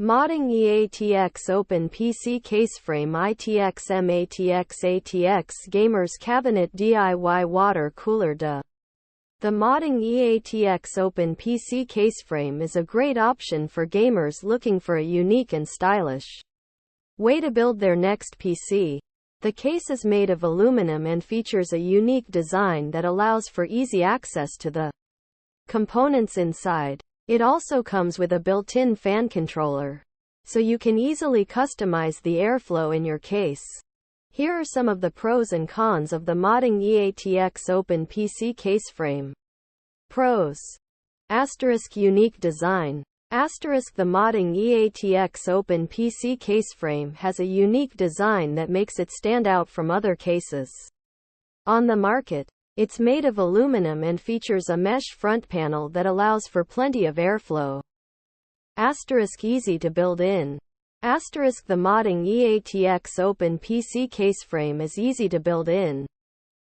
Modding EATX Open PC Caseframe ITX MATX ATX Gamers Cabinet DIY Water Cooler The modding EATX Open PC Caseframe is a great option for gamers looking for a unique and stylish way to build their next PC. The case is made of aluminum and features a unique design that allows for easy access to the components inside. It also comes with a built-in fan controller, so you can easily customize the airflow in your case. Here are some of the pros and cons of the modding EATX Open PC Caseframe. Pros. Unique design. The modding EATX Open PC Caseframe has a unique design that makes it stand out from other cases on the market. It's made of aluminum and features a mesh front panel that allows for plenty of airflow. Easy to build in. The modding EATX Open PC Caseframe is easy to build in.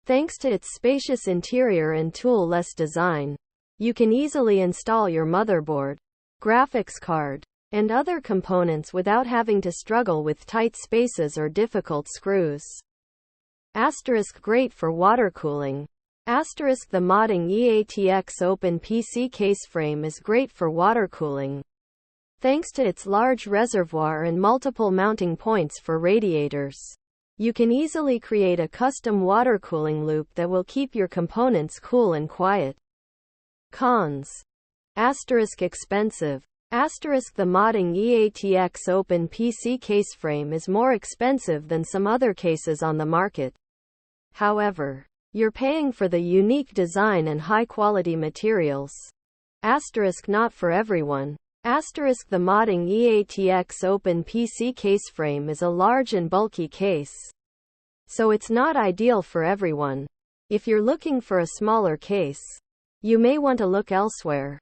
Thanks to its spacious interior and tool-less design, you can easily install your motherboard, graphics card, and other components without having to struggle with tight spaces or difficult screws. Great for water cooling. The modding EATX Open PC Caseframe is great for water cooling. Thanks to its large reservoir and multiple mounting points for radiators, you can easily create a custom water cooling loop that will keep your components cool and quiet. Cons. Expensive. The modding EATX Open PC Caseframe is more expensive than some other cases on the market. However, you're paying for the unique design and high-quality materials. Not for everyone. The modding EATX Open PC Caseframe is a large and bulky case, so it's not ideal for everyone. If you're looking for a smaller case, you may want to look elsewhere.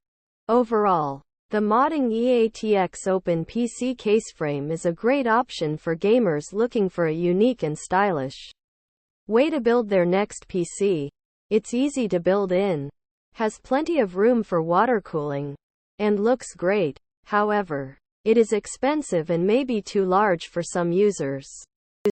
Overall, the modding EATX Open PC Caseframe is a great option for gamers looking for a unique and stylish way to build their next PC. It's easy to build in, has plenty of room for water cooling, and looks great. However, it is expensive and may be too large for some users.